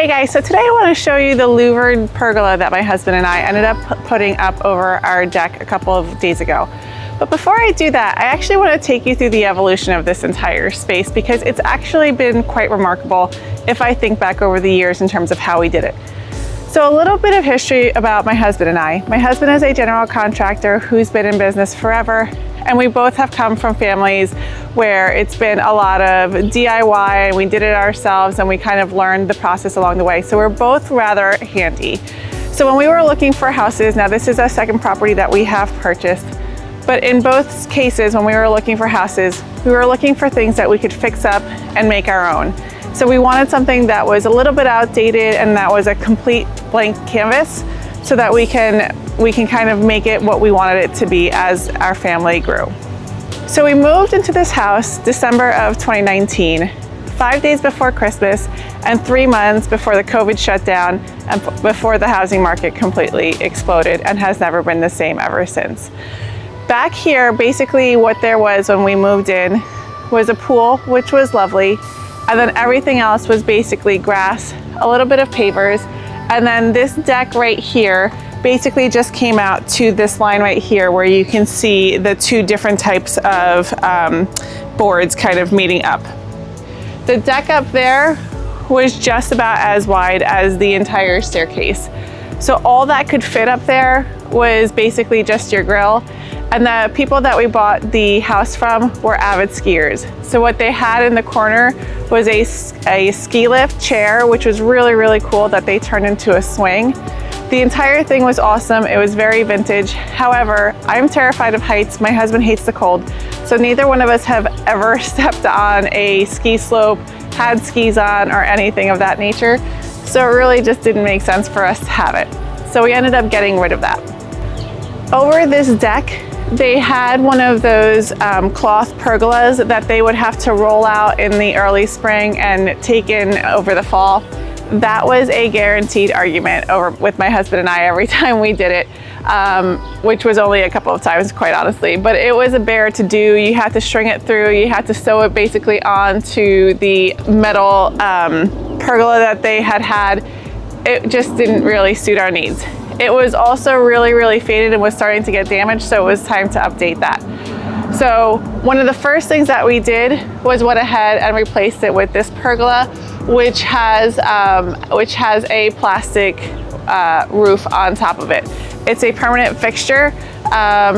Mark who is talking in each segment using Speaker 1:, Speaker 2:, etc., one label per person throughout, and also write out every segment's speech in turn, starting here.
Speaker 1: Hey guys, so today I want to show you the louvered pergola that my husband and I ended up putting up over our deck a couple of days ago. But before I do that, I actually want to take you through the evolution of this entire space because it's actually been quite remarkable if I think back over the years in terms of how we did it. So a little bit of history about my husband and I. My husband is a general contractor who's been in business forever, and we both have come from families where it's been a lot of DIY and we did it ourselves and we kind of learned the process along the way. So we're both rather handy. So when we were looking for houses, now this is a second property that we have purchased, but in both cases when we were looking for houses, we were looking for things that we could fix up and make our own. So we wanted something that was a little bit outdated and that was a complete blank canvas so that we can kind of make it what we wanted it to be as our family grew. So we moved into this house December of 2019, 5 days before Christmas and 3 months before the COVID shutdown and before the housing market completely exploded and has never been the same ever since. Back here, basically what there was when we moved in was a pool, which was lovely, and then everything else was basically grass, a little bit of pavers, and then this deck right here basically just came out to this line right here where you can see the two different types of boards kind of meeting up. The deck up there was just about as wide as the entire staircase. So all that could fit up there was basically just your grill. And the people that we bought the house from were avid skiers. So what they had in the corner was a ski lift chair, which was really, really cool that they turned into a swing. The entire thing was awesome. It was very vintage. However, I'm terrified of heights. My husband hates the cold. So neither one of us have ever stepped on a ski slope, had skis on, or anything of that nature. So it really just didn't make sense for us to have it. So we ended up getting rid of that. Over this deck, they had one of those cloth pergolas that they would have to roll out in the early spring and take in over the fall. That was a guaranteed argument with my husband and I every time we did it, which was only a couple of times, quite honestly. But it was a bear to do. You had to string it through. You had to sew it basically onto the metal pergola that they had. It just didn't really suit our needs. It was also really, really faded and was starting to get damaged, so it was time to update that. So one of the first things that we did was went ahead and replaced it with this pergola, which has a plastic roof on top of it. It's a permanent fixture,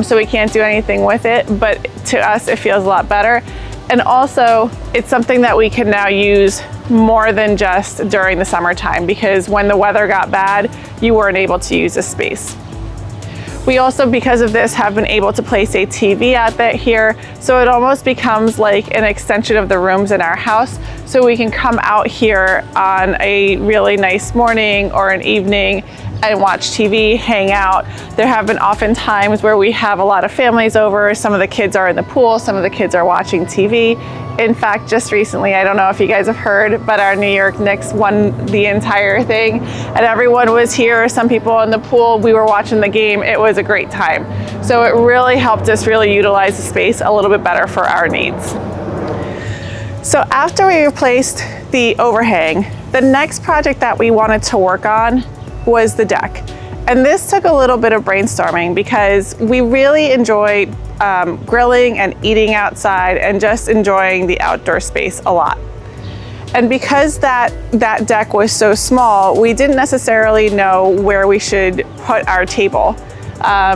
Speaker 1: so we can't do anything with it, but to us it feels a lot better. And also it's something that we can now use more than just during the summertime, because when the weather got bad, you weren't able to use this space. We also, because of this, have been able to place a TV outlet here, so it almost becomes like an extension of the rooms in our house, so we can come out here on a really nice morning or an evening and watch TV, hang out. There have been often times where we have a lot of families over. Some of the kids are in the pool, some of the kids are watching TV. In fact, just recently, I don't know if you guys have heard, but our New York Knicks won the entire thing and everyone was here, some people in the pool, we were watching the game. It was a great time. So it really helped us really utilize the space a little bit better for our needs. So after we replaced the overhang, the next project that we wanted to work on was the deck. And this took a little bit of brainstorming because we really enjoy grilling and eating outside and just enjoying the outdoor space a lot. And because that deck was so small, we didn't necessarily know where we should put our table.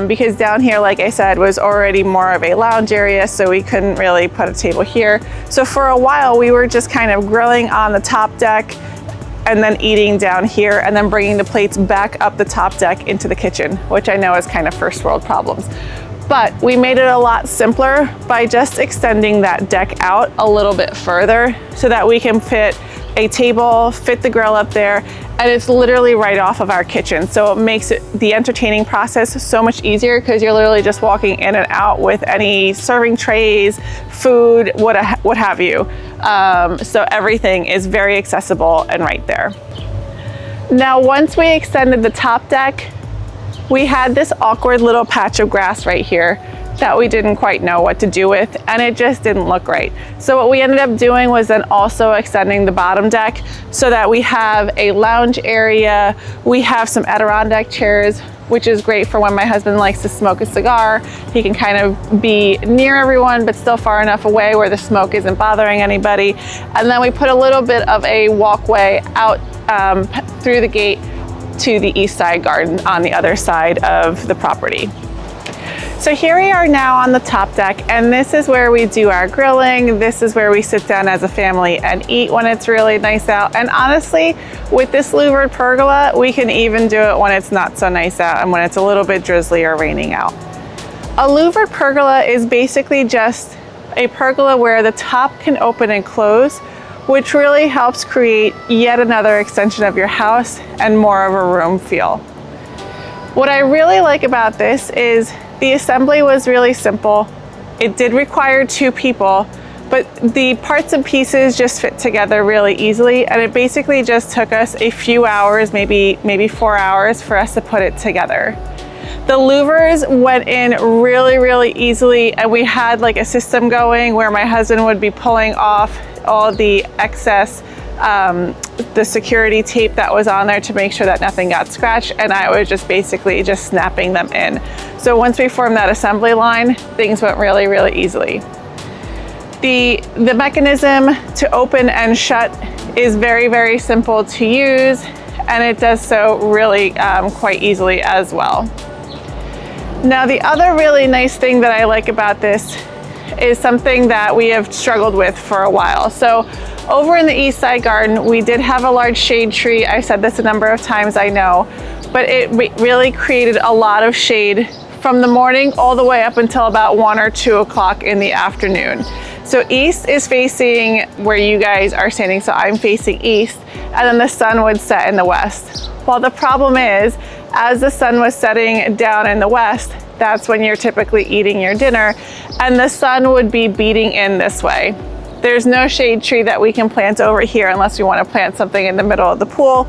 Speaker 1: Because down here, like I said, was already more of a lounge area, so we couldn't really put a table here. So for a while, we were just kind of grilling on the top deck and then eating down here and then bringing the plates back up the top deck into the kitchen, which I know is kind of first world problems. But we made it a lot simpler by just extending that deck out a little bit further so that we can fit a table, fit the grill up there, and it's literally right off of our kitchen. So it makes the entertaining process so much easier because you're literally just walking in and out with any serving trays, food, what have you. So everything is very accessible and right there. Now, once we extended the top deck, we had this awkward little patch of grass right here that we didn't quite know what to do with, and it just didn't look right. So what we ended up doing was then also extending the bottom deck so that we have a lounge area, we have some Adirondack chairs, which is great for when my husband likes to smoke a cigar. He can kind of be near everyone, but still far enough away where the smoke isn't bothering anybody. And then we put a little bit of a walkway out through the gate to the east side garden on the other side of the property. So here we are now on the top deck, and this is where we do our grilling. This is where we sit down as a family and eat when it's really nice out. And honestly, with this louvered pergola, we can even do it when it's not so nice out and when it's a little bit drizzly or raining out. A louvered pergola is basically just a pergola where the top can open and close, which really helps create yet another extension of your house and more of a room feel. What I really like about this is the assembly was really simple. It did require 2 people, but the parts and pieces just fit together really easily, and it basically just took us a few hours, maybe 4 hours for us to put it together. The louvers went in really easily, and we had like a system going where my husband would be pulling off all the excess the security tape that was on there to make sure that nothing got scratched, and I was just basically just snapping them in. So once we formed that assembly line, things went really easily. The mechanism to open and shut is very simple to use, and it does so really quite easily as well. Now, the other really nice thing that I like about this is something that we have struggled with for a while. So over in the east side garden, we did have a large shade tree. I said this a number of times, I know, but it really created a lot of shade from the morning all the way up until about 1 or 2 o'clock in the afternoon. So east is facing where you guys are standing, so I'm facing east, and then the sun would set in the west. Well, the problem is, as the sun was setting down in the west, that's when you're typically eating your dinner, and the sun would be beating in this way. There's no shade tree that we can plant over here unless we want to plant something in the middle of the pool.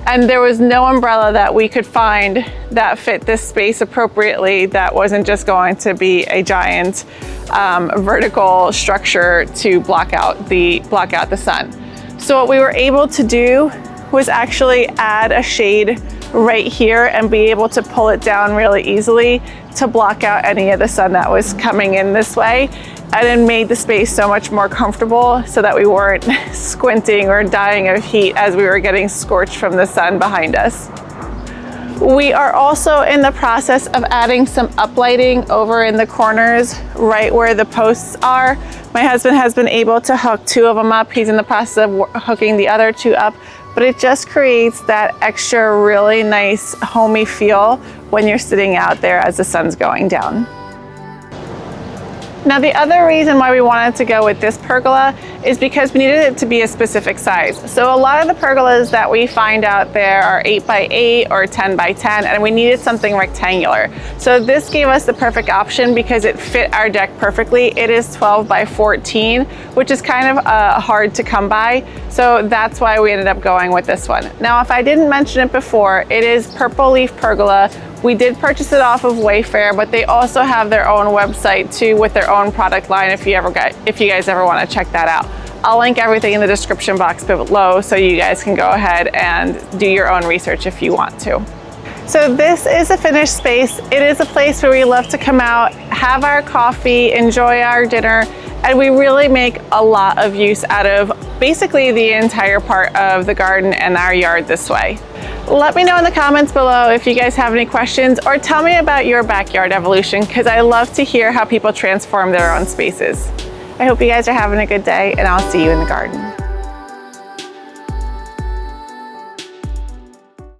Speaker 1: And there was no umbrella that we could find that fit this space appropriately that wasn't just going to be a giant vertical structure to block out the sun. So what we were able to do was actually add a shade right here and be able to pull it down really easily to block out any of the sun that was coming in this way, and it made the space so much more comfortable so that we weren't squinting or dying of heat as we were getting scorched from the sun behind us. We are also in the process of adding some uplighting over in the corners right where the posts are. My husband has been able to hook 2 of them up. He's in the process of hooking the other 2 up, but it just creates that extra really nice homey feel when you're sitting out there as the sun's going down. Now, the other reason why we wanted to go with this pergola is because we needed it to be a specific size. So a lot of the pergolas that we find out there are 8 by 8 or 10 by 10, and we needed something rectangular. So this gave us the perfect option because it fit our deck perfectly. It is 12 by 14, which is kind of hard to come by. So that's why we ended up going with this one. Now, if I didn't mention it before, it is purple leaf pergola. We did purchase it off of Wayfair, but they also have their own website too with their own product line if you guys ever want to check that out. I'll link everything in the description box below so you guys can go ahead and do your own research if you want to. So this is a finished space. It is a place where we love to come out, have our coffee, enjoy our dinner, and we really make a lot of use out of basically the entire part of the garden and our yard this way. Let me know in the comments below if you guys have any questions, or tell me about your backyard evolution, because I love to hear how people transform their own spaces. I hope you guys are having a good day, and I'll see you in the garden.